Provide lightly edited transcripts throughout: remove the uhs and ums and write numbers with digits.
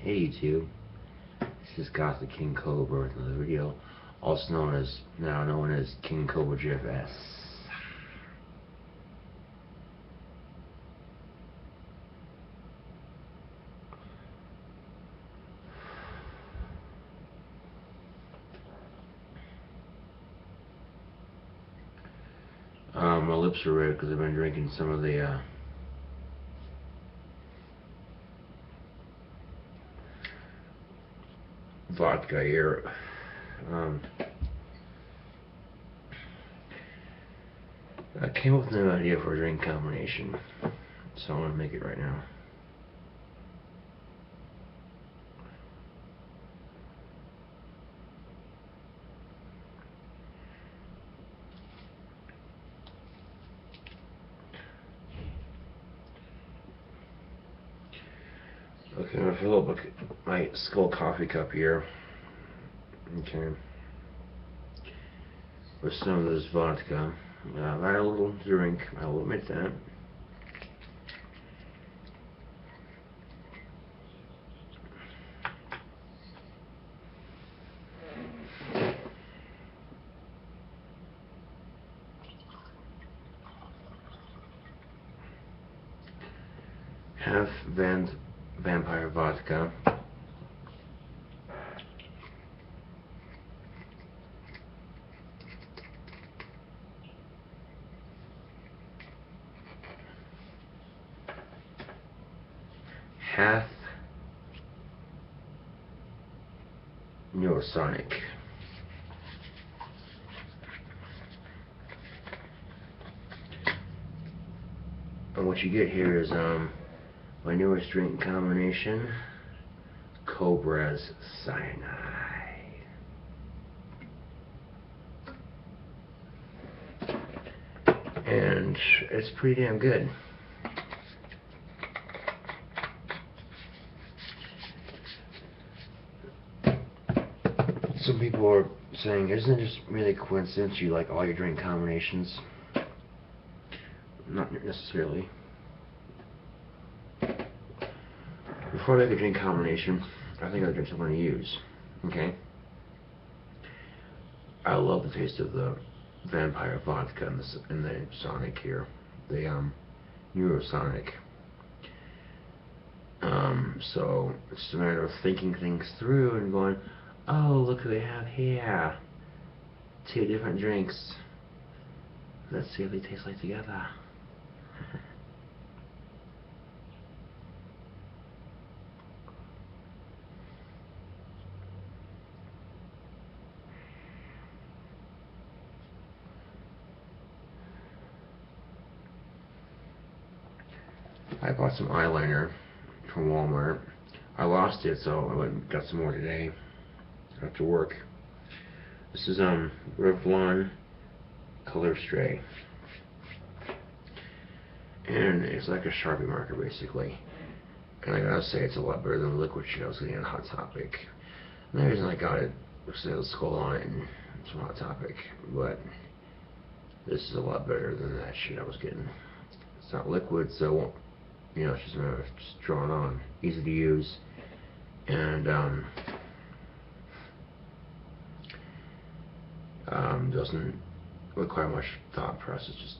Hey YouTube, this is the King Cobra with another video, also now known as KingCobraJFS. My lips are red because I've been drinking some of the vodka here. I came up with an idea for a drink combination, so I'm going to make it right now. Okay, I'm going to fill up my Skull coffee cup here. Okay. With some of this vodka. I've had a little drink, I will admit that. Half vampire vodka. Half Neurosonic. And what you get here is my newest drink combination, Cobra's Cyanide. And it's pretty damn good. Some people are saying, isn't it just really coincidence you like all your drink combinations? Not necessarily. Before I make a drink combination, I think I'll drink something to use. Okay? I love the taste of the vampire vodka in the Sonic here. The Neurosonic. So it's just a matter of thinking things through and going, oh, look who we have here. 2 different drinks. Let's see if they taste like together. I bought some eyeliner from Walmart. I lost it, so I went and got some more today after work. This is Revlon Color Stray, and it's like a Sharpie marker basically. And I gotta say, it's a lot better than the liquid shit I was getting on Hot Topic. And the reason I got it was the Skull on it and some Hot Topic, but this is a lot better than that shit I was getting. It's not liquid, so you know, it's just a matter of just drawing on, easy to use, and doesn't require much thought process. Just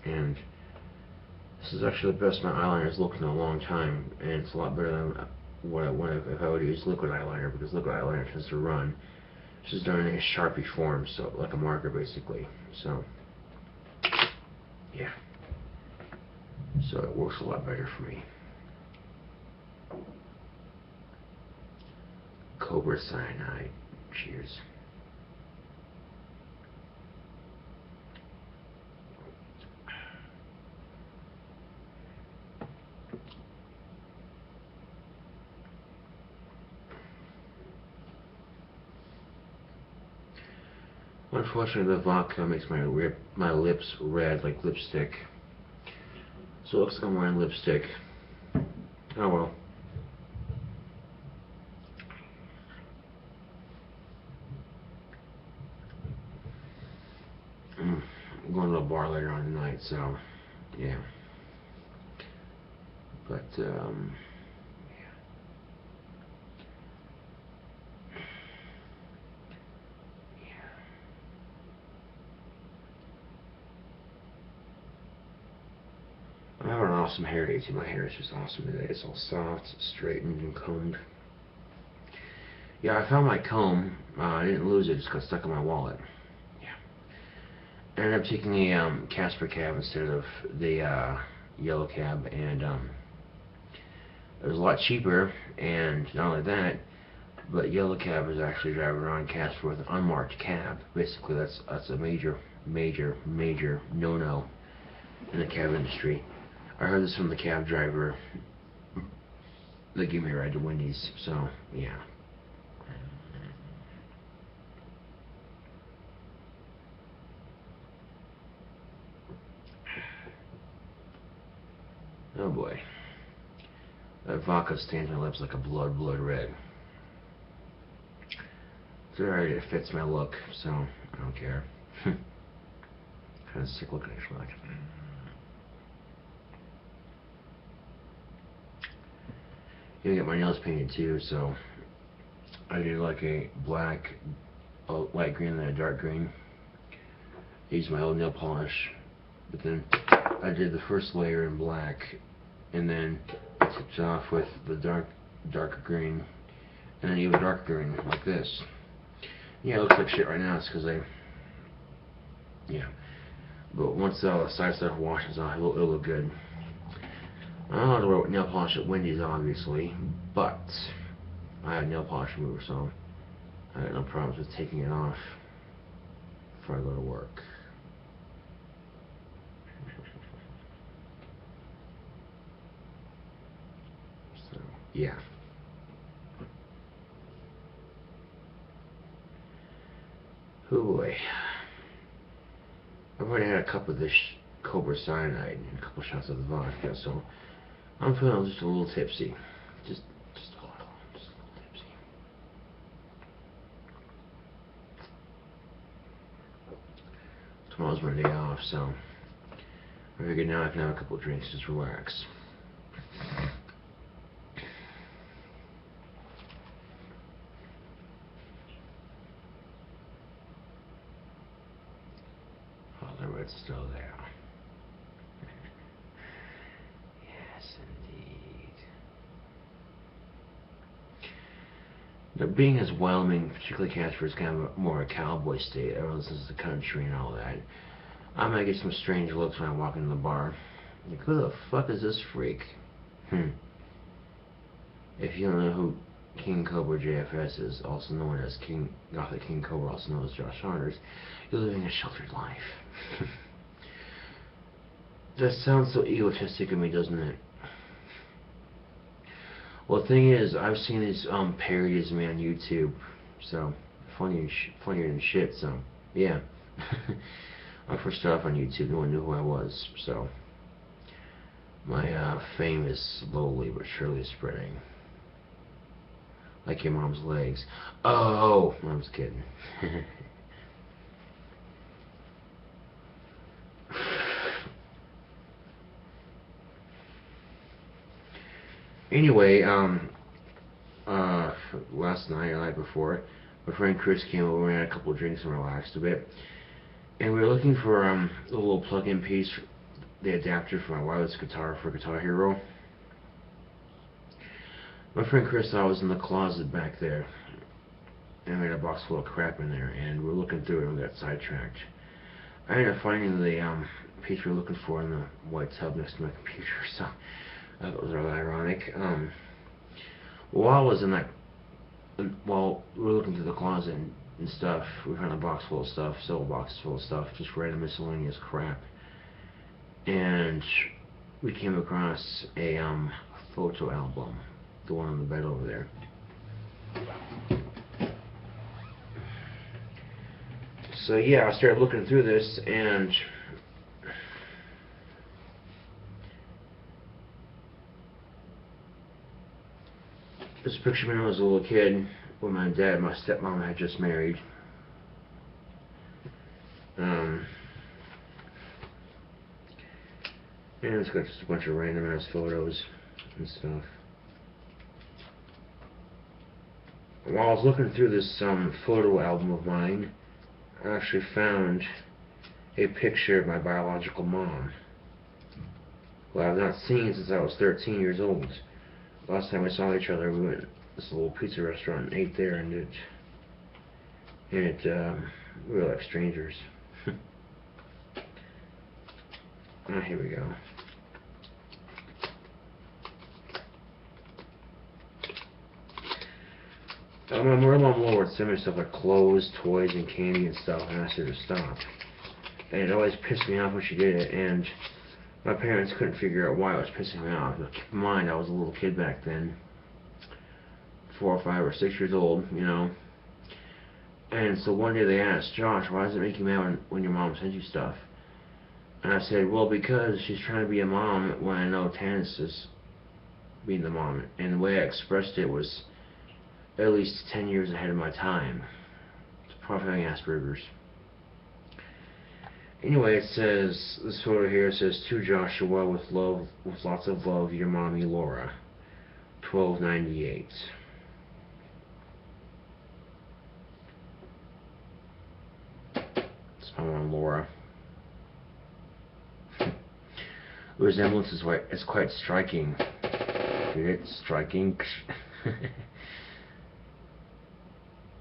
and this is actually the best my eyeliner has looked in a long time, and it's a lot better than what if I would use liquid eyeliner, because liquid eyeliner tends to run. This is done in a Sharpie form, so like a marker basically. So yeah, so it works a lot better for me. Cobra Cyanide. Cheers. Unfortunately, the vodka makes my lips red like lipstick. So it looks like I'm wearing lipstick. Oh well. I'm going to a bar later on tonight, so yeah. But I'm having an awesome hair day too. My hair is just awesome today. It's all soft, straightened, and combed. Yeah, I found my comb. I didn't lose it; it just got stuck in my wallet. Yeah. I ended up taking a Casper cab instead of the yellow cab, and it was a lot cheaper. And not only that, but yellow cab is actually driving around Casper with an unmarked cab. Basically, that's a major no-no in the cab industry. I heard this from the cab driver that gave me a ride to Wendy's, so yeah. Oh boy. That vodka stains my lips like a blood red. It's alright, it fits my look, so I don't care. Kind of sick looking actually. Like. Gonna get my nails painted too, so I did like a black, a light green, and a dark green. I used my old nail polish, but then I did the first layer in black, and then tipped it off with the darker green, and then even darker green like this. Yeah, it looks like shit right now. It's because But once all the side stuff washes off, it'll look good. I don't have to wear nail polish at Wendy's, obviously, but I have a nail polish remover, so I got no problems with taking it off before I go to work. So, yeah. Oh boy. I've already had a cup of this Cobra cyanide and a couple shots of the vodka, so I'm feeling just a little tipsy. Just a little tipsy. Tomorrow's my day off, so I figured now I can have a couple of drinks, just relax. Oh, the red's still there. Yes, indeed. Now, being as Wyoming, particularly Casper, is kind of more a cowboy state. Everyone listens to the country and all that. I might get some strange looks when I walk into the bar. Like, who the fuck is this freak? If you don't know who KingCobraJFS is, also known as Gothic King Cobra, also known as Josh Saunders, you're living a sheltered life. That sounds so egotistic of me, doesn't it? Well, the thing is, I've seen these parodies of me on YouTube, so funnier than shit. So yeah, when I first started off on YouTube, no one knew who I was. So my fame is slowly but surely spreading, like your mom's legs. Oh, I was kidding. Anyway, last night or the night before, my friend Chris came over and had a couple of drinks and relaxed a bit. And we were looking for a little plug-in piece, the adapter for my wireless guitar for Guitar Hero. My friend Chris thought I was in the closet back there, and I had a box full of crap in there, and we were looking through it and we got sidetracked. I ended up finding the piece we were looking for in the white tub next to my computer, so that was rather ironic. While we were looking through the closet and stuff, we found a box full of stuff, several boxes full of stuff, just random miscellaneous crap. And we came across a photo album, the one on the bed over there. So yeah, I started looking through this, and this picture of me when I was a little kid, when my dad and my stepmom had just married. And it's got just a bunch of random ass photos. and stuff. While I was looking through this photo album of mine, I actually found a picture of my biological mom, who I've not seen since I was 13 years old. Last time we saw each other, we went to this little pizza restaurant and ate there, and we were like strangers. Here we go. My mom would send me stuff like clothes, toys, and candy and stuff, and asked her to stop. And it always pissed me off when she did it, and my parents couldn't figure out why it was pissing me off. But keep in mind, I was a little kid back then, 4 or 5 or 6 years old, you know. And so one day they asked, Josh, why does it make you mad when your mom sends you stuff? And I said, well, because she's trying to be a mom when I know Tannis is being the mom. And the way I expressed it was at least 10 years ahead of my time. It's probably having Asperger's. Anyway, it says, this photo here says, to Joshua with love, with lots of love, your mommy Laura, 1298. It's my mom Laura. The resemblance is quite striking. Get it? Striking.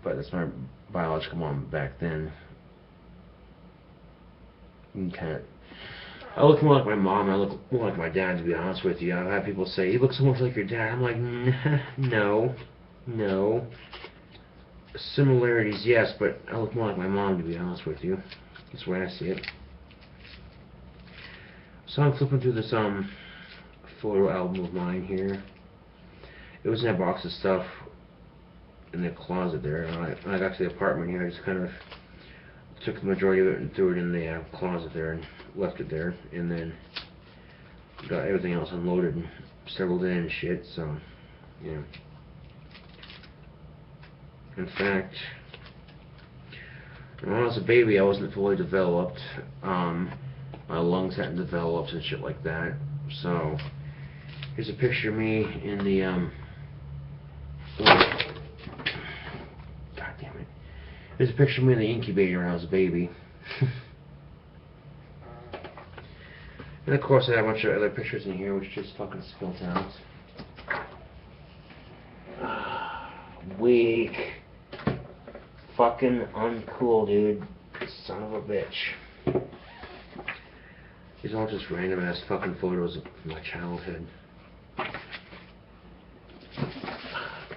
But that's my biological mom back then. I look more like my mom, I look more like my dad, to be honest with you. I've had people say, you look so much like your dad. I'm like, no. Similarities, yes, but I look more like my mom, to be honest with you. That's the way I see it. So I'm flipping through this photo album of mine here. It was in that box of stuff in the closet there. When I got to the apartment here, I just kind of took the majority of it and threw it in the closet there and left it there, and then got everything else unloaded and settled in and shit. So, yeah. In fact, when I was a baby, I wasn't fully developed. My lungs hadn't developed and shit like that. So, here's a picture of me in the God damn it. Here's a picture of me in the incubator when I was a baby. And of course I have a bunch of other pictures in here which just fucking spilt out. Weak. Fucking uncool, dude. Son of a bitch. These are all just random ass fucking photos of my childhood.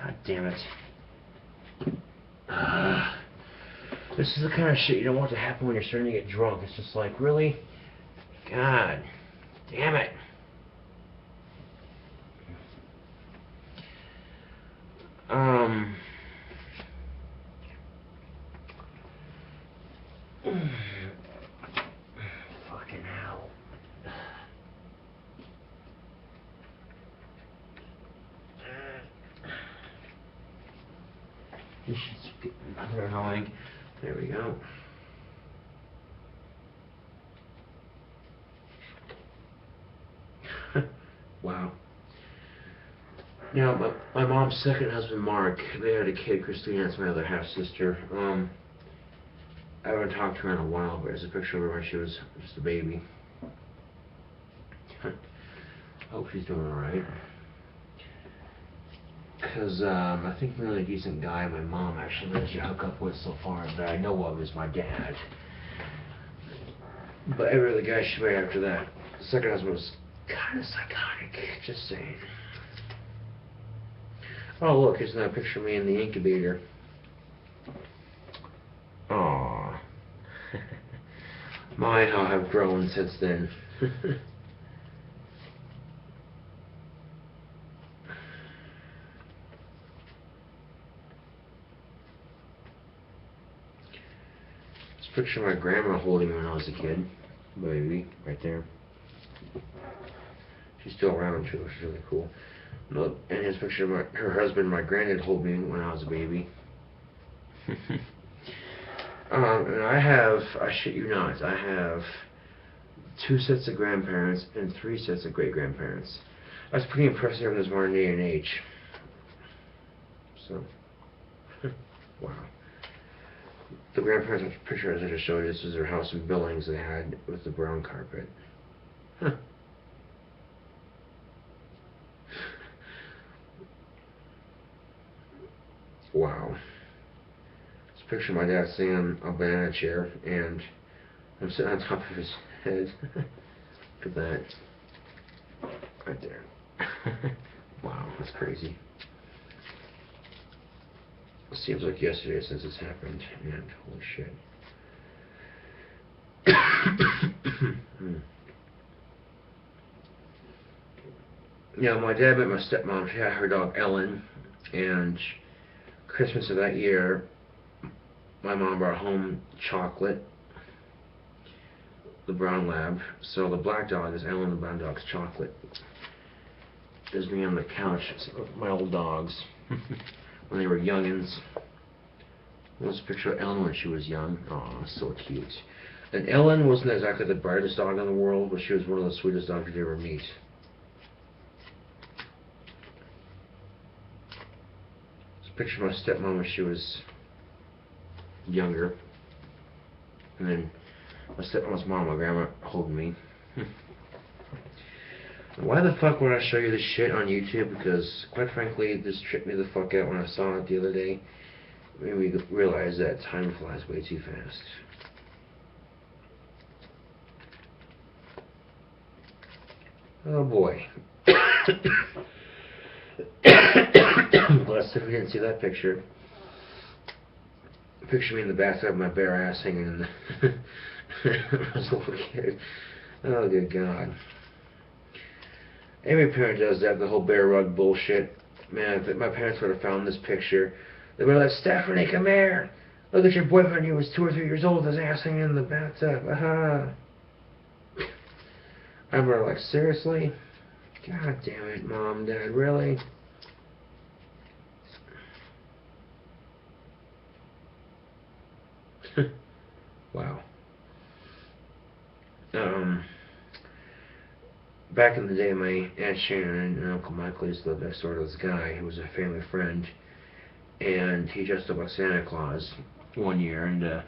God damn it. This is the kind of shit you don't want to happen when you're starting to get drunk. It's just like, really? God damn it. Fucking hell. This shit's getting rather annoying. There we go. Wow. Now, my mom's second husband, Mark, they had a kid, Christine, that's my other half-sister. I haven't talked to her in a while, but there's a picture of her when she was just a baby. I hope she's doing alright. Because I think the only decent guy my mom actually managed to hook up with so far that I know of is my dad. But every other guy she married after that, the second husband was kind of psychotic, just saying. Oh look, here's another picture of me in the incubator. Aww. My, how I've grown since then. Picture of my grandma holding me when I was a kid. Baby, right there. She's still around too, which is really cool. Look, and here's a picture of her husband, my granddad, holding me when I was a baby. And I shit you not, I have 2 sets of grandparents and 3 sets of great-grandparents. That's pretty impressive in this modern day and age. So, wow. The grandparents' picture, as I just showed you, this was their house in Billings they had with the brown carpet. Huh. Wow. This picture of my dad sitting on a banana chair, and I'm sitting on top of his head. Look at that. Right there. Wow, that's crazy. It seems like yesterday since this happened, and holy shit. Yeah, my dad met my stepmom. She had her dog Ellen, and Christmas of that year, my mom brought home chocolate, the brown lab. So the black dog is Ellen, the brown dog's chocolate. There's me on the couch with my old dogs when they were youngins. There's a picture of Ellen when she was young. Aw, so cute. And Ellen wasn't exactly the brightest dog in the world, but she was one of the sweetest dogs you'd ever meet. Picture of my stepmom when she was younger, and then my stepmom's mom, my grandma, holding me. Why the fuck would I show you this shit on YouTube? Because, quite frankly, this tripped me the fuck out when I saw it the other day. It made me realize that time flies way too fast. Oh boy. Blessed if we didn't see that picture. Picture me in the bathtub with my bare ass hanging in the when I was a little kid. Oh good God. Every parent does that, the whole bear rug bullshit. Man, if my parents would have found this picture, they would have like, Stephanie, come here. Look at your boyfriend when he was 2 or 3 years old, his ass hanging in the bathtub. Aha. I remember like, seriously? God damn it, Mom, Dad, really? Wow. Back in the day, my Aunt Shannon and Uncle Michael used to live next door to this guy who was a family friend, and he dressed up like Santa Claus one year and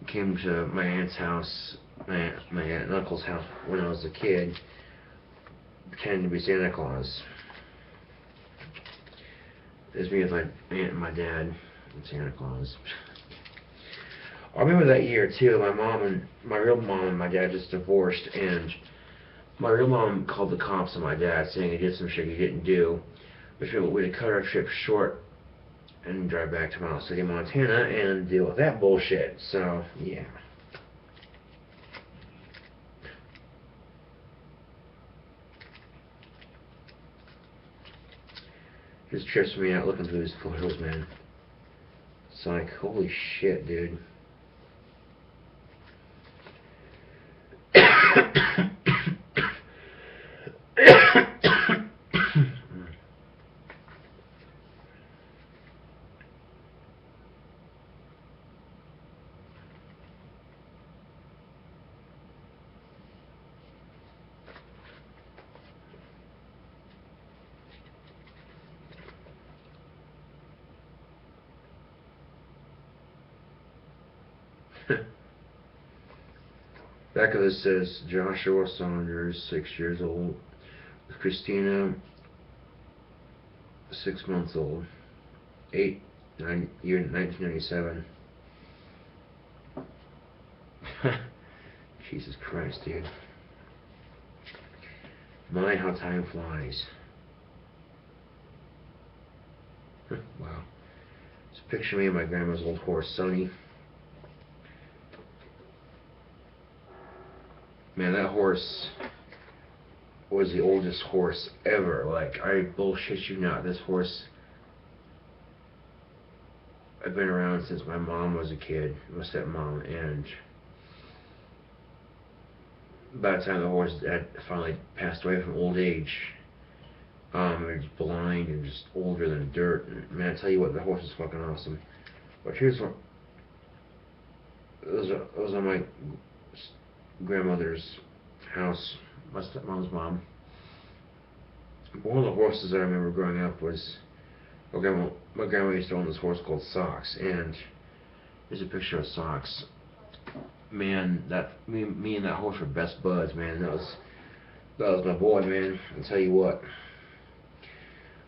came to my aunt's house, my aunt and uncle's house when I was a kid, pretending to be Santa Claus. It was me with my aunt and my dad and Santa Claus. I remember that year too. My real mom and my dad just divorced, and my real mom called the cops on my dad saying he did some shit he didn't do, which meant we had to cut our trip short and drive back to Miles City, Montana, and deal with that bullshit. So yeah. Just trips me out looking through these photos, man. It's like, holy shit, dude. Back of this says Joshua Saunders, 6 years old. Christina, 6 months old. 8, 9, year 1997. Jesus Christ, dude. My, how time flies. Wow. Just picture me and my grandma's old horse, Sonny. Man, that horse was the oldest horse ever. Like, I bullshit you not. This horse, I've been around since my mom was a kid, my stepmom, and by the time the horse had finally passed away from old age, it was blind and just older than dirt. And man, I tell you what, the horse is fucking awesome. But here's what, those are my grandmother's house, my stepmom's mom. One of the horses I remember growing up was my grandma used to own this horse called Socks, and there's a picture of Socks. Man, that me and that horse were best buds, man. That was my boy, man. I'll tell you what.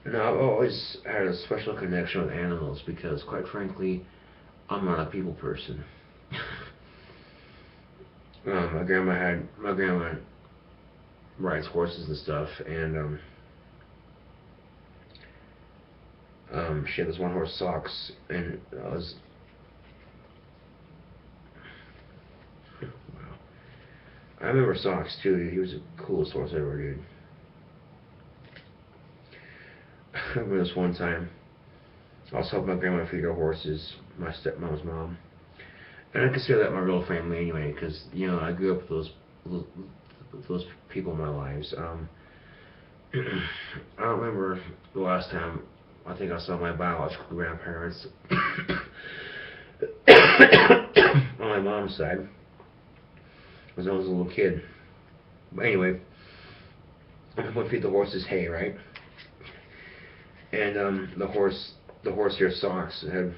And I've always had a special connection with animals because, quite frankly, I'm not a people person. My grandma rides horses and stuff, and she had this one horse, Socks, and wow. I remember Socks too, dude. He was the coolest horse ever, dude. I remember this one time, I was helping my grandma feed her horses, my stepmom's mom. And I consider that my real family anyway, because, you know, I grew up with those people in my lives. I don't remember the last time I think I saw my biological grandparents on my mom's side, because I was a little kid. But anyway, I'm going to feed the horses hay, right? And the horse here, Socks, had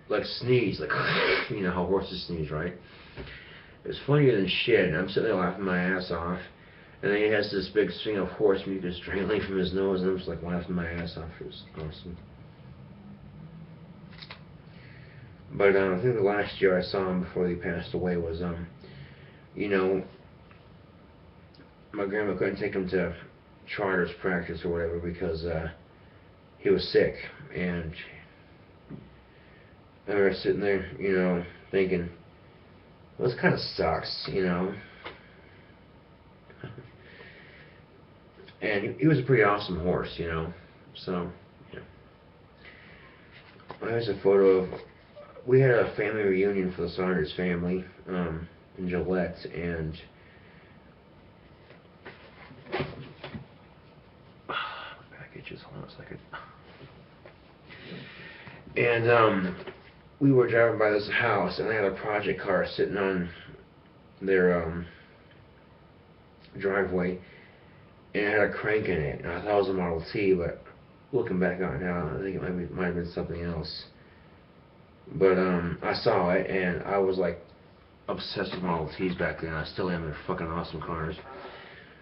like sneeze, like you know how horses sneeze, right? It was funnier than shit, and I'm sitting there laughing my ass off, and then he has this big string of horse mucus draining from his nose, and I'm just like laughing my ass off. It was awesome. But I think the last year I saw him before he passed away was, you know, my grandma couldn't take him to charters practice or whatever because he was sick, and I remember sitting there, you know, thinking, well, this kind of sucks, you know. And he was a pretty awesome horse, you know. So, yeah. There's a photo of, we had a family reunion for the Saunders family in Gillette, and packages, hold on a second. And we were driving by this house, and they had a project car sitting on their driveway, and it had a crank in it. And I thought it was a Model T, but looking back on it now, I think it might have been something else. But I saw it, and I was like obsessed with Model Ts back then. I still am. They're fucking awesome cars.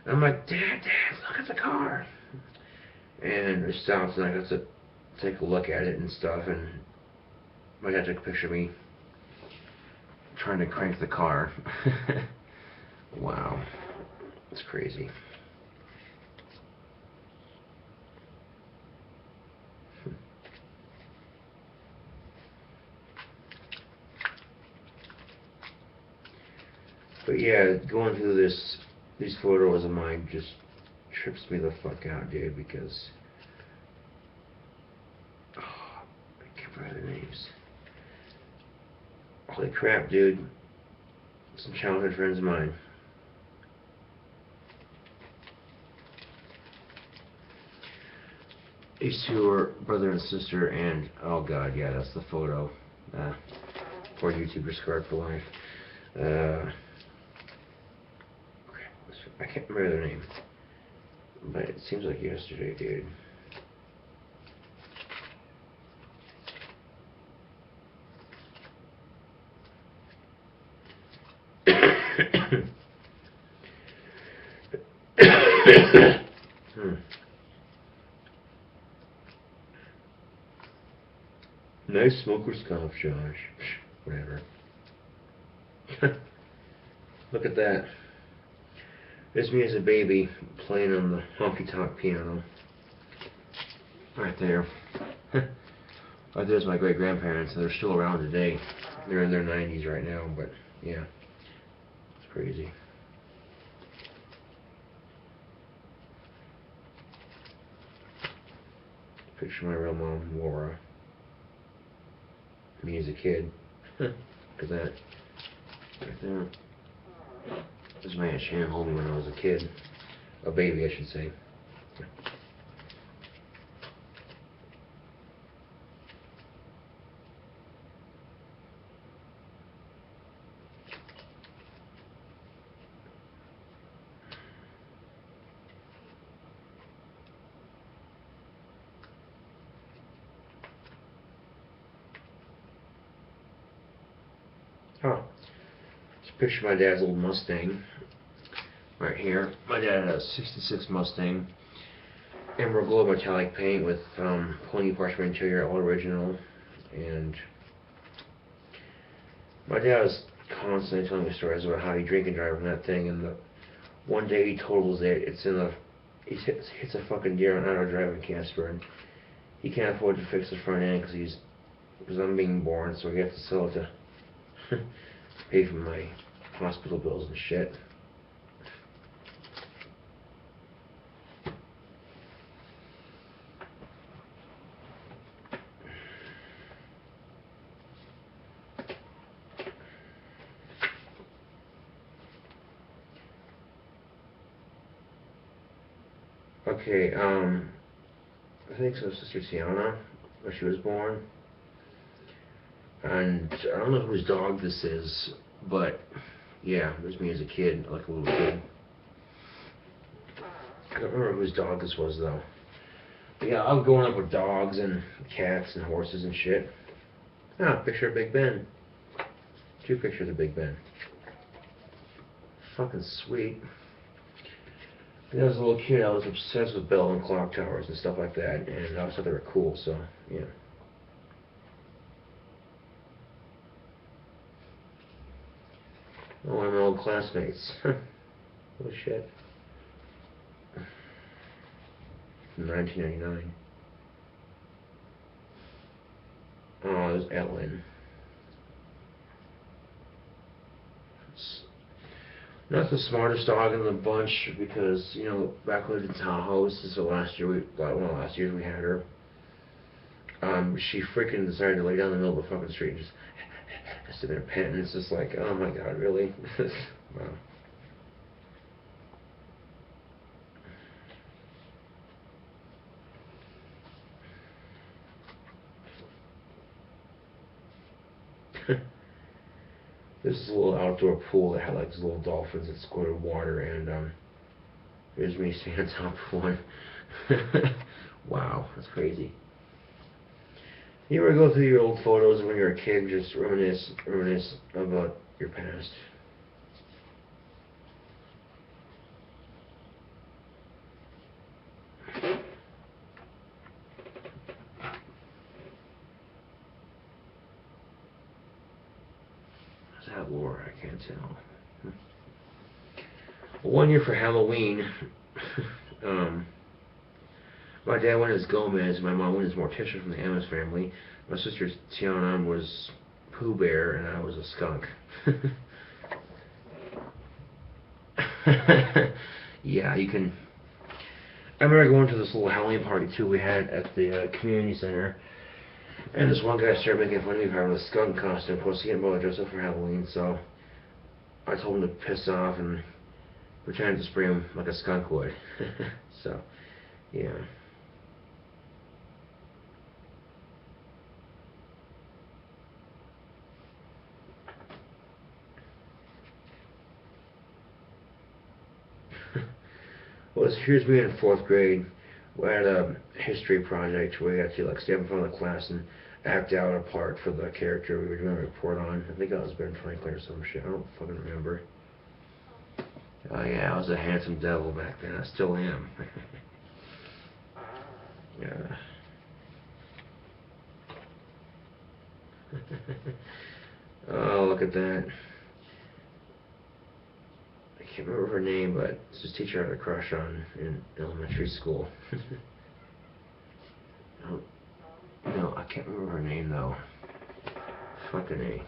And I'm like, Dad, look at the car. And it stopped, and I got to take a look at it and stuff, and my dad took a picture of me trying to crank the car. Wow. That's crazy. But yeah, going through these photos of mine just trips me the fuck out, dude, because I can't remember the names. Holy crap, dude. Some childhood friends of mine. These two are brother and sister, and oh god, yeah, that's the photo. Poor YouTuber scarred for life. I can't remember their name, but it seems like yesterday, dude. Nice smoker's cough, Josh. Whatever. Look at that. There's me as a baby playing on the honky-tonk piano. Right there. Right there's my great-grandparents. They're still around today. They're in their 90s right now, but yeah. It's crazy. Picture my real mom, Laura. Me as a kid. Look at that. Right there. This is my Aunt Shan holding me when I was a kid. A baby, I should say. Oh, it's a picture of my dad's old Mustang. Right here. My dad had a 66 Mustang. Emerald glow metallic paint with pony parchment interior, all original. And my dad was constantly telling me stories about how he drink and drive on that thing, and one day he totals it. It's in a he hits a fucking deer on auto drive in Casper, and he can't afford to fix the front end because I'm being born, so he has to sell it to pay for my hospital bills and shit. Okay, I think so, Sister Tiana, when she was born. And I don't know whose dog this is, but yeah, it was me as a kid, like a little kid. I don't remember whose dog this was though. But yeah, I was growing up with dogs and cats and horses and shit. Ah, picture of Big Ben. 2 pictures of Big Ben. Fucking sweet. When I was a little kid, I was obsessed with bell and clock towers and stuff like that, and I always thought they were cool, so, yeah. Oh, one of my old classmates. Holy shit. From 1999. Oh, it was Ellen. Not the smartest dog in the bunch because, you know, back when we lived in Tahoe, this is the last year one of the last years we had her. She freaking decided to lay down in the middle of the fucking street and just sit there panting. It's just like, oh my god, really? Wow. This is a little outdoor pool that had like these little dolphins that squirted water, and here's me standing on top of one. Wow, that's crazy. You ever go through your old photos when you were a kid and just reminisce about your past? Is that Laura? I can't tell. One year for Halloween, my dad went as Gomez, my mom went as Morticia from the Amos family. My sister Tiana was Pooh Bear, and I was a skunk. Yeah, you can. I remember going to this little Halloween party too we had at the community center, and this one guy started making fun of me for having a skunk costume. Of course, he didn't want to dress up for Halloween, so I told him to piss off and pretended to spray him like a skunk would. So, yeah. Well, here's me in 4th grade. We had a history project where we had to like stand in front of the class and act out a part for the character we were doing a report on. I think I was Ben Franklin or some shit. I don't fucking remember. Oh yeah, I was a handsome devil back then. I still am. Yeah. Oh, look at that. I can't remember her name, but it's this teacher I had a crush on in elementary school. No, I can't remember her name though. Fucking A.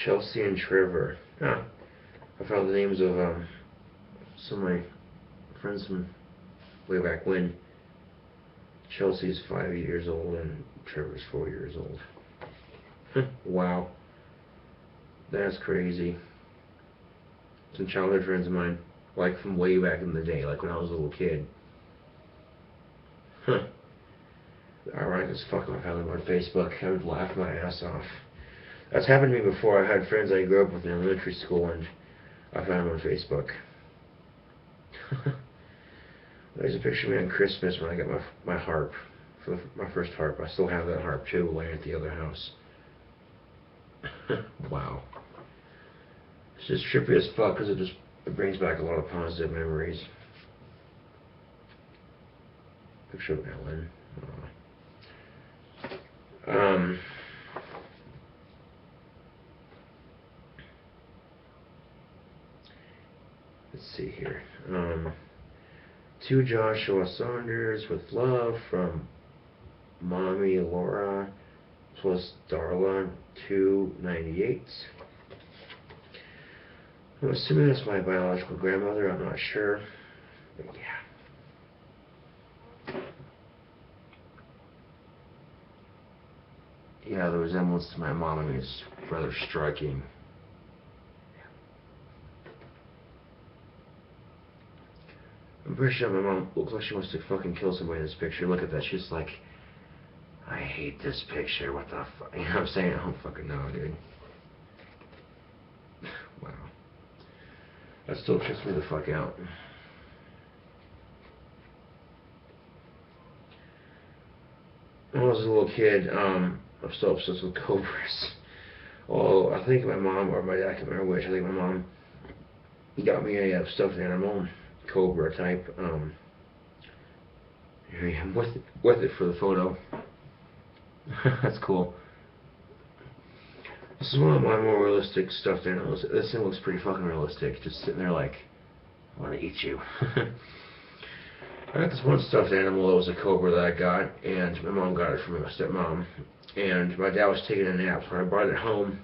Chelsea and Trevor. Ah, I found the names of some of my friends from way back when. Chelsea's 5 years old and Trevor's 4 years old. Wow. That's crazy. Some childhood friends of mine, like from way back in the day, like when I was a little kid. Huh. Ironic as fuck if I found them on Facebook. I would laugh my ass off. That's happened to me before. I had friends I grew up with in elementary school, and I found him on Facebook. There's a picture of me on Christmas when I got my harp, for my first harp. I still have that harp too, laying at the other house. Wow. It's just trippy as fuck because it brings back a lot of positive memories. Picture of Ellen. Let's see here. To Joshua Saunders with love from Mommy Laura plus Darla 298. I'm assuming that's my biological grandmother. I'm not sure, but yeah. Yeah, the resemblance to my mom, I mean, is rather striking. I'm pretty sure my mom looks like she wants to fucking kill somebody in this picture. Look at that. She's like, I hate this picture. What the fuck? You know what I'm saying? I don't fucking know, dude. Wow. That still trips me the fuck out. When I was a little kid, I'm still obsessed with cobras. Oh, I think my mom or my dad, I can't remember which. I think my mom got me a stuffed animal, cobra type. Here I am with it for the photo. That's cool. This is one of my more realistic stuffed animals. This thing looks pretty fucking realistic. Just sitting there like, I want to eat you. I got this one stuffed animal that was a cobra that I got, and my mom got it from my stepmom. And my dad was taking a nap, so I brought it home.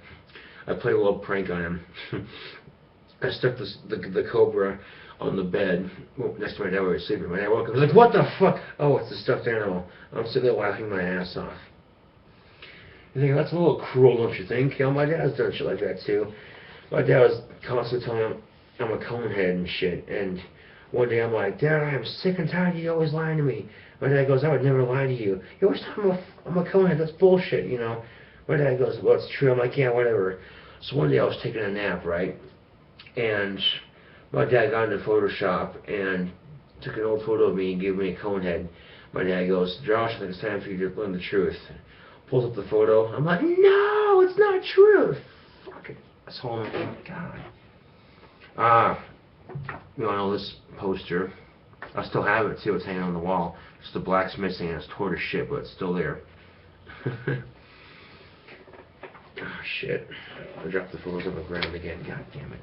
I played a little prank on him. I stuck the cobra on the bed next to my dad while he was sleeping. My dad woke up, he was like, what the fuck? Oh, it's a stuffed animal. I'm sitting there laughing my ass off. You think, that's a little cruel, don't you think? You know, my dad's done shit like that too. My dad was constantly telling him I'm a conehead and shit, and one day I'm like, Dad, I am sick and tired of you always lying to me. My dad goes, I would never lie to you. You always tell me I'm a conehead, that's bullshit, you know. My dad goes, well, it's true. I'm like, yeah, whatever. So one day I was taking a nap, right? And my dad got into Photoshop and took an old photo of me and gave me a conehead. My dad goes, Josh, I think it's time for you to learn the truth. Pulls up the photo. I'm like, no, it's not true. Fucking asshole. Oh my God. You know this poster? I still have it too. It's hanging on the wall. Just the black's missing and it's torn to shit, but it's still there. Oh shit. I dropped the photos on the ground again. God damn it.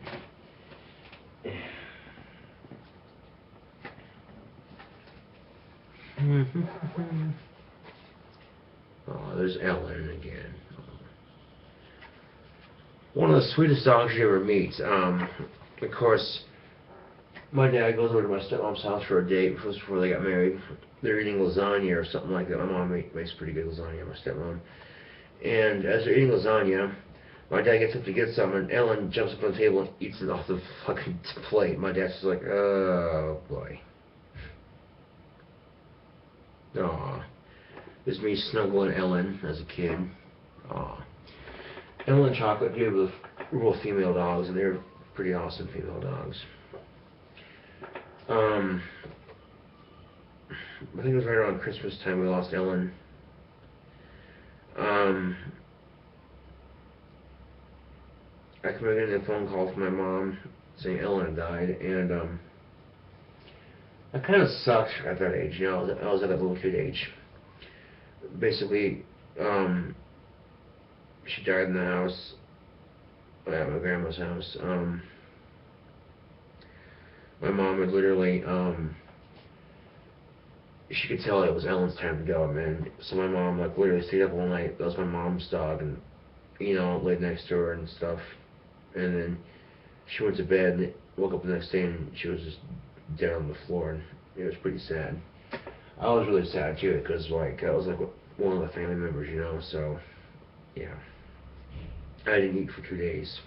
Oh, there's Ellen again. One of the sweetest dogs you ever meet. Of course, my dad goes over to my stepmom's house for a date before they got married. They're eating lasagna or something like that. My mom makes pretty good lasagna, my stepmom. And as they're eating lasagna, my dad gets up to get some, and Ellen jumps up on the table and eats it off the fucking plate. My dad's just like, oh boy. Aww. This is me snuggling Ellen as a kid. Aww. Ellen and Chocolate do with real female dogs, and they're pretty awesome female dogs. I think it was right around Christmas time we lost Ellen. I remember getting a phone call from my mom saying Ellen had died, and that kind of sucked at that age. You know, I was at that little kid age. Basically, she died in the house, at my grandma's house. My mom would literally, she could tell it was Ellen's time to go, man. So my mom, like, literally stayed up all night. That was my mom's dog, and, you know, laid next to her and stuff. And then she went to bed and woke up the next day and she was just dead on the floor, and it was pretty sad. I was really sad too, because, like, I was like one of the family members, you know, so, yeah. I didn't eat for 2 days.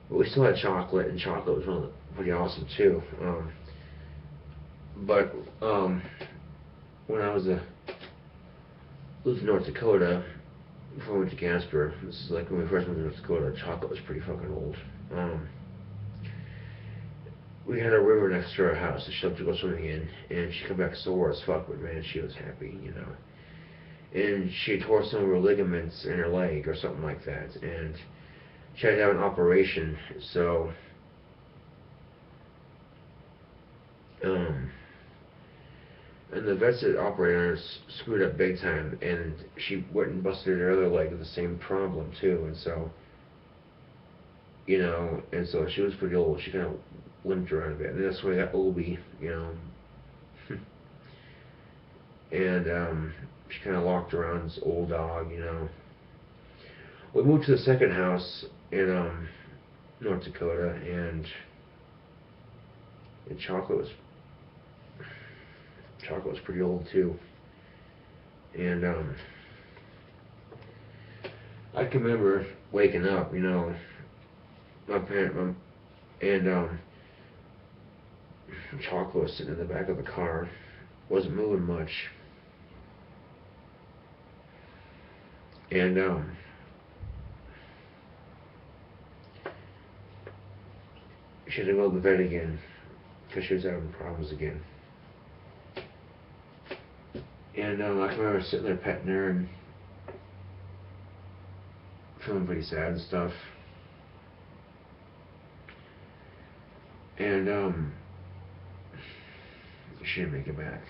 But we still had chocolate, and chocolate was really pretty awesome too. When I lived in North Dakota, before I went to Casper, this is like when we first went to North Dakota, chocolate was pretty fucking old. we had a river next to our house that she loved to go swimming in, and she come back sore as fuck, but man, she was happy, you know. And she tore some of her ligaments in her leg or something like that, and she had to have an operation, so and the vets that operated on her screwed up big time, and she went and busted her other leg with the same problem too, and so, you know, and so she was pretty old. She kind of limped around a bit, and that's when I got Obi, you know, and she kind of walked around this old dog, you know. We moved to the second house in North Dakota, and Chocolate was pretty old too, and I can remember waking up, you know, and Chocolate was sitting in the back of the car, wasn't moving much, and she had to go to the vet again because she was having problems again. And I can remember sitting there petting her and feeling pretty sad and stuff. And she didn't make it back.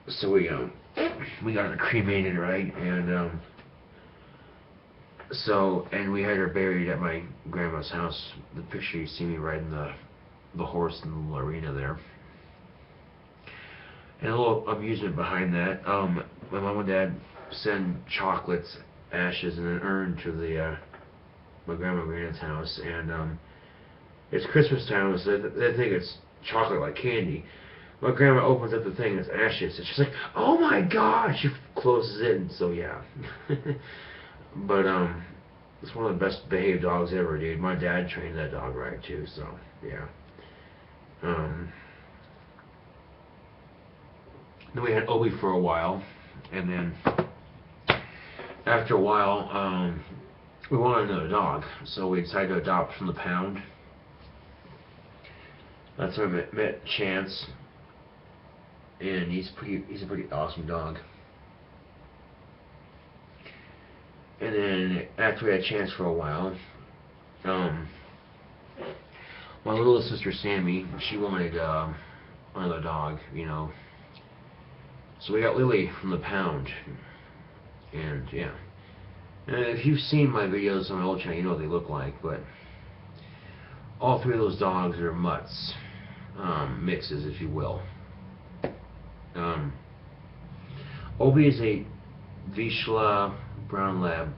So we got her cremated, right? And and we had her buried at my grandma's house. The picture you see me riding the horse in the little arena there. And a little amusement behind that, my mom and dad send Chocolate's ashes in an urn to the my grandma and granddad's house, and it's Christmas time, so they think it's chocolate like candy. My grandma opens up the thing, it's ashes, and she's like, "Oh my God!" She closes it, and so yeah. But it's one of the best behaved dogs ever, dude. My dad trained that dog right too, so yeah. Then we had Obi for a while, and then after a while, we wanted another dog, so we decided to adopt from the pound. That's where I met Chance, and he's a pretty awesome dog. And then after we had Chance for a while, my little sister Sammy, she wanted another dog, you know. So we got Lily from the pound, and yeah. And if you've seen my videos on my old channel, you know what they look like, but all three of those dogs are mutts, mixes, if you will. Obi is a Vizsla Brown Lab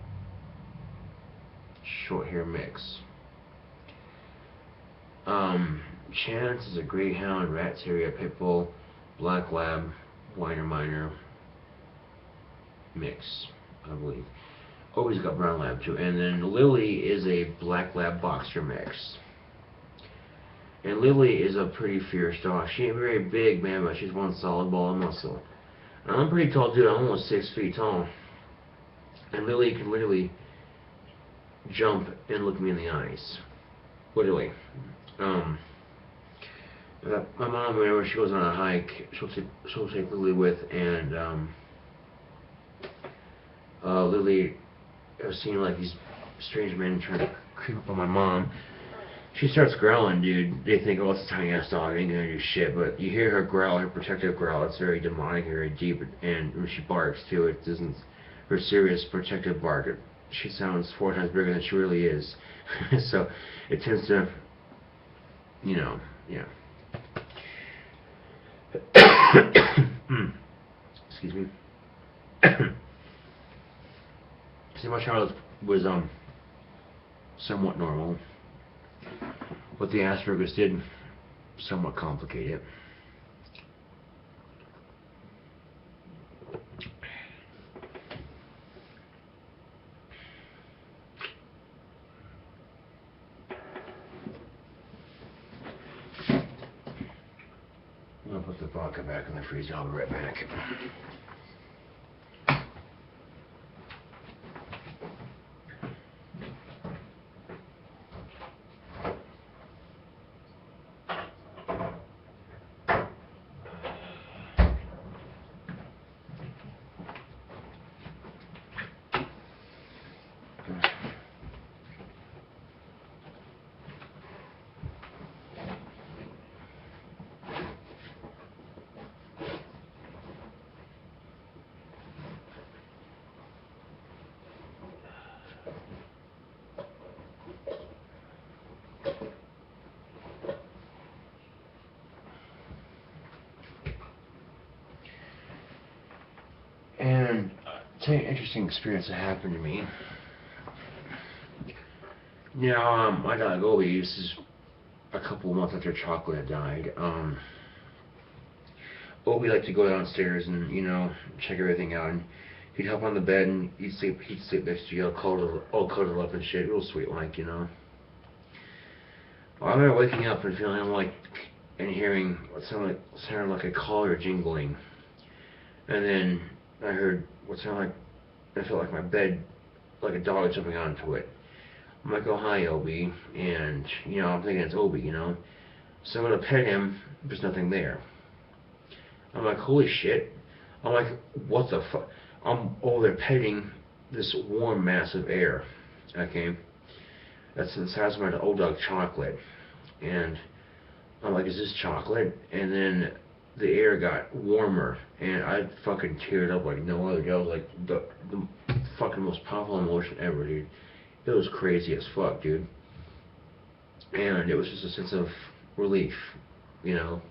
short hair mix. Chance is a Greyhound, Rat Terrier, Pit Bull, Black Lab, Weiner Minor mix, I believe. Obi's got Brown Lab too. And then Lily is a Black Lab Boxer mix. And Lily is a pretty fierce dog. She ain't very big, man, but she's one solid ball of muscle. And I'm a pretty tall dude. I'm almost 6 feet tall. And Lily can literally jump and look me in the eyes. Literally. My mom, whenever she goes on a hike, she'll take Lily with, and Lily, I've seen like these strange men trying to creep up on my mom. She starts growling, dude. They think, oh, it's a tiny ass dog, ain't gonna do shit. But you hear her growl, her protective growl. It's very demonic, very deep, and when she barks too, it isn't her serious protective bark. She sounds 4 times bigger than she really is. So it tends to, you know, yeah. Excuse me. See, my child was somewhat normal. What the Asperger's did somewhat complicate it. I'm gonna put the vodka back in the freezer. I'll be right back. tell you an interesting experience that happened to me. Now, my dog Obi, this is a couple of months after Chocolate had died. Obi liked to go downstairs and, you know, check everything out, and he'd hop on the bed and he'd sleep next to you, all cuddled up and shit, real sweet like, you know. Well, I remember waking up and feeling like, and hearing what sounded like a collar jingling, and then I heard what sounded like, I felt like my bed, like a dog jumping onto it. I'm like, oh hi Obi, and you know, I'm thinking it's Obi, you know. So I'm gonna pet him, there's nothing there. I'm like, holy shit. I'm like, what the fuck? I'm over there petting this warm mass of air. Okay? That's the size of my old dog Chocolate. And I'm like, is this Chocolate? And then the air got warmer, and I fucking teared up like no other. That was like the fucking most powerful emotion ever, dude. It was crazy as fuck, dude. And it was just a sense of relief, you know.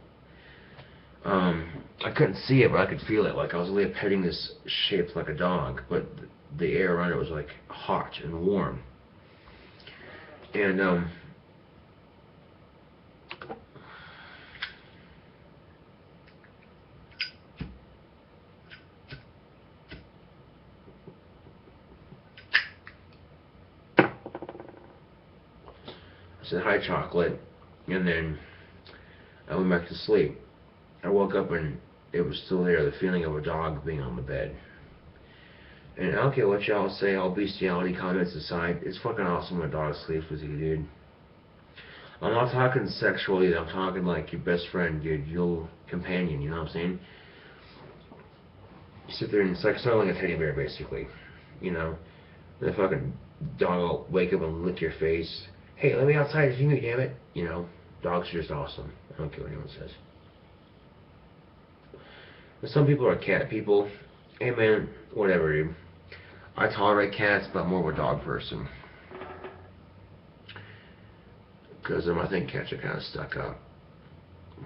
I couldn't see it, but I could feel it. Like I was really petting this shaped like a dog, but the air around it was like hot and warm. And I said hi Chocolate, and then I went back to sleep. I woke up and it was still there, the feeling of a dog being on the bed. And I don't care what y'all say, all bestiality comments aside, it's fucking awesome when a dog sleeps with you, dude. I'm not talking sexually, I'm talking like your best friend, your companion, you know what I'm saying? You sit there and it's like snugling a teddy bear, basically, you know? The fucking dog will wake up and lick your face. Hey, let me outside if you need, damn it. You know, dogs are just awesome. I don't care what anyone says. But some people are cat people. Hey man, whatever, dude. I tolerate cats, but I'm more of a dog person. Because I think cats are kind of stuck up.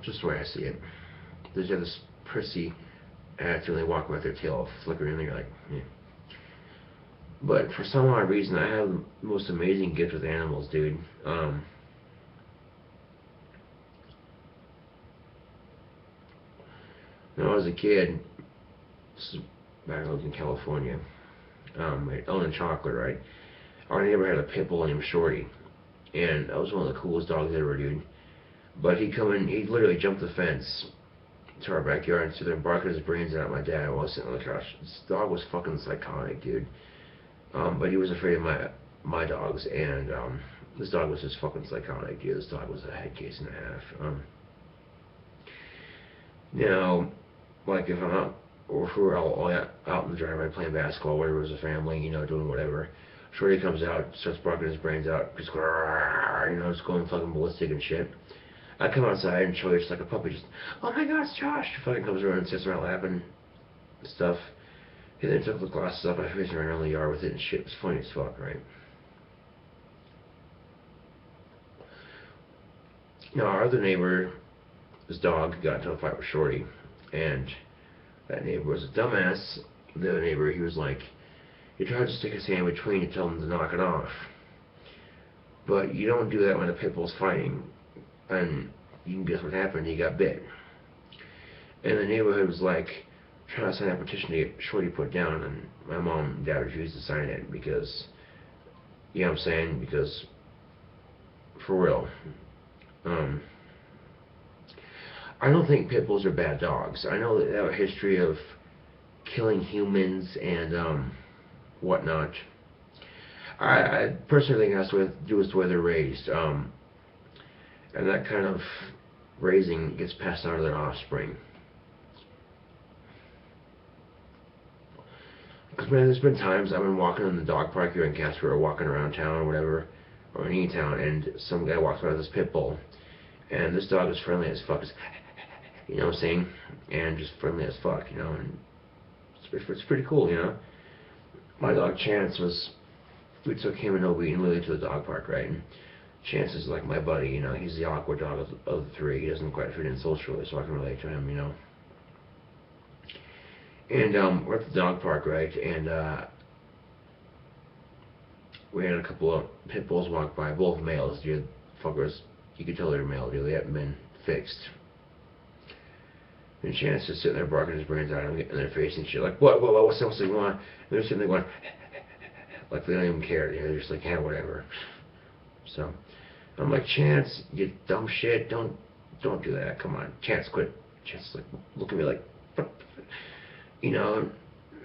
Just the way I see it. They just have this prissy attitude, they walk with their tail flickering, and you're like, yeah. But for some odd reason, I have the most amazing gift with animals, dude. When I was a kid, this is back when I was in California, owning Chocolate, right? Our neighbor had a pit bull named Shorty, and that was one of the coolest dogs ever, dude. But he'd come in, he'd literally jump the fence to our backyard and sit there and bark his brains out at my dad while I was sitting on the couch. This dog was fucking psychotic, dude. But he was afraid of my dogs, and this dog was just fucking psychotic, dude. This dog was a head case and a half. Now, like if I'm out, or if we're all out in the driveway playing basketball, whatever, as a family, you know, doing whatever, Shorty comes out, starts barking his brains out, just you know, just going fucking ballistic and shit. I come outside and Shorty just like a puppy, just, oh my gosh, Josh! She fucking comes around and sits around laughing and stuff. He then took the glasses off, I faced around the yard with it and shit. It was funny as fuck, right? Now, our other neighbor, his dog, got into a fight with Shorty, and that neighbor was a dumbass. The other neighbor, he was like, he tried to stick his hand between and tell him to knock it off. But you don't do that when a pit bull's fighting. And you can guess what happened, he got bit. And the neighborhood was like, trying to sign a petition to get Shorty put down, and my mom and dad refused to sign it because, you know what I'm saying, because, for real, I don't think pit bulls are bad dogs. I know that they have a history of killing humans and whatnot. I personally think it has to do with the way they're raised, and that kind of raising gets passed on to their offspring. Because, man, there's been times I've been walking in the dog park here in Casper, or walking around town or whatever, or in any town, and some guy walks by with this pit bull, and this dog is friendly as fuck, you know what I'm saying, and just friendly as fuck, you know, and it's pretty cool, you know. My dog Chance we took him and Obi and Lily to the dog park, right, and Chance is like my buddy, you know, he's the awkward dog of the three. He doesn't quite fit in socially, so I can relate to him, you know. And we're at the dog park, right? And we had a couple of pit bulls walk by, both males. Dude, fuckers, you could tell they were male, dude. They hadn't been fixed. And Chance just sitting there barking his brains out and getting in their face and shit, like, what's that, what's they want? And they're sitting there going, like they don't even care. You know, they're just like, yeah, whatever. So I'm like, Chance, you dumb shit, don't do that. Come on, Chance, quit. Chance like look at me like, what? You know,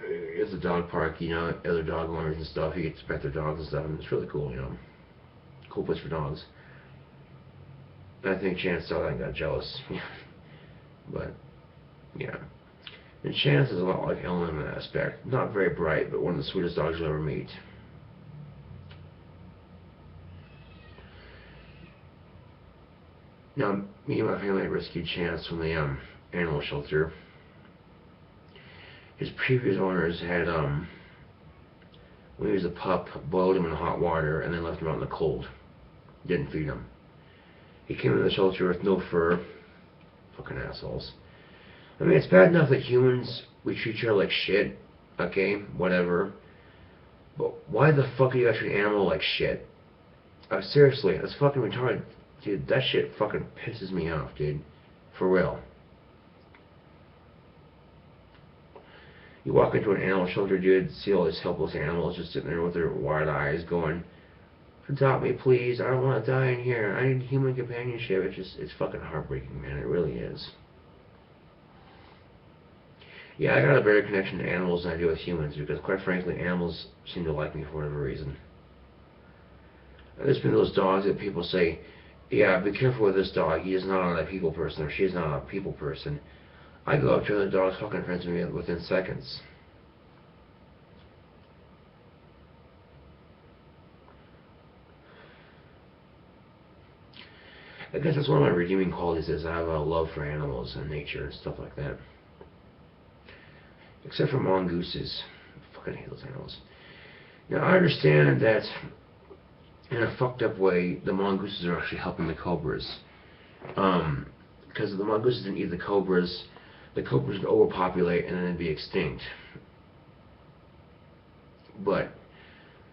it's a dog park. You know, other dog owners and stuff. You get to pet their dogs and stuff, and it's really cool. You know, cool place for dogs. And I think Chance saw that and got jealous. But yeah. And Chance is a lot like Ellen in that aspect. Not very bright, but one of the sweetest dogs you'll ever meet. Now, me and my family rescued Chance from the animal shelter. His previous owners had, when he was a pup, boiled him in hot water and then left him out in the cold. Didn't feed him. He came into the shelter with no fur. Fucking assholes. I mean, it's bad enough that humans, we treat each other like shit. Okay, whatever. But why the fuck do you guys treat an animal like shit? Seriously, that's fucking retarded. Dude, that shit fucking pisses me off, dude. For real. You walk into an animal shelter, dude, see all these helpless animals just sitting there with their wide eyes going, adopt me, please. I don't want to die in here. I need human companionship. It's fucking heartbreaking, man. It really is. Yeah, I got a better connection to animals than I do with humans because, quite frankly, animals seem to like me for whatever reason. There's been those dogs that people say, yeah, be careful with this dog. He is not a people person, or she is not a people person. I go up to the dog's fucking friends with me within seconds. I guess that's one of my redeeming qualities is I have a love for animals and nature and stuff like that. Except for mongooses. I fucking hate those animals. Now, I understand that in a fucked up way, the mongooses are actually helping the cobras. Because if the mongooses didn't eat the cobras would overpopulate and then they'd be extinct. But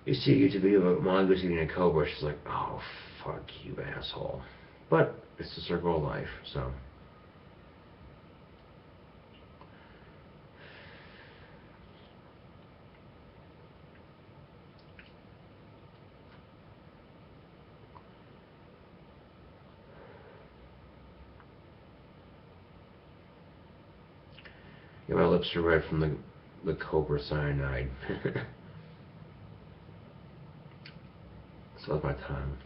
you see a YouTube video of a mongoose eating a cobra, she's like, oh, fuck you, asshole. But it's the circle of life, so. Yeah, my lips are red from the cobra cyanide. So that's my tongue.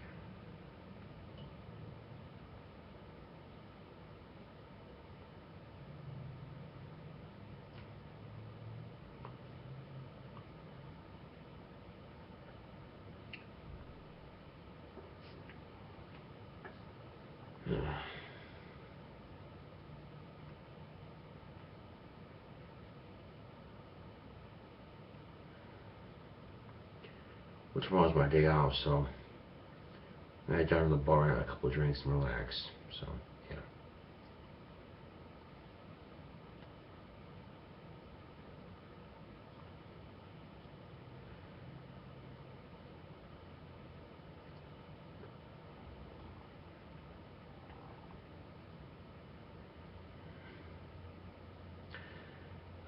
Well, tomorrow's my day off, so I head down to the bar and have a couple of drinks and relax. So, yeah.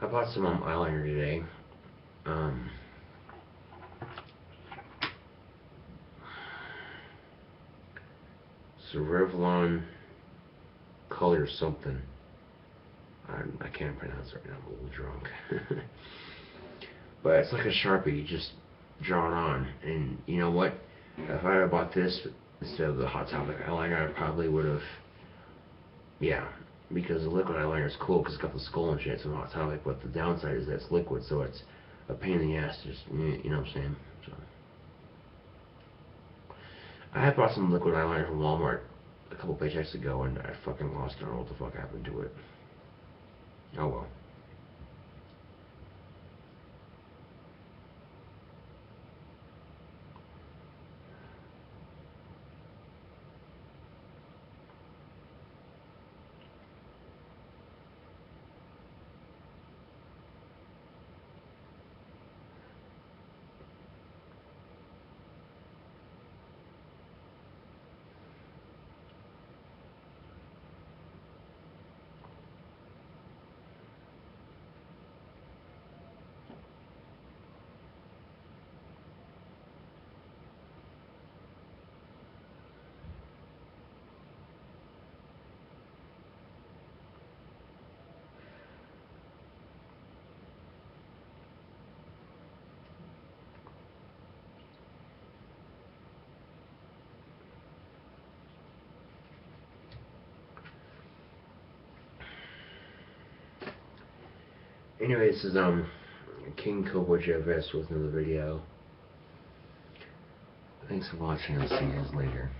I bought some eyeliner today. It's a Revlon color something. I can't pronounce it right now. I'm a little drunk. But it's like a Sharpie. You just draw it on. And you know what? If I had bought this instead of the Hot Topic eyeliner, I probably would have. Yeah. Because the liquid eyeliner is cool because it's got the skull and shit. It's a Hot Topic. But the downside is that it's liquid. So it's a pain in the ass. Just, you know what I'm saying? So. I had bought some liquid eyeliner from Walmart a couple paychecks ago, and I fucking lost it. I don't know what the fuck happened to it. Oh well. Anyway, this is KingCobraJFS with another video. Thanks for watching, and see you guys later.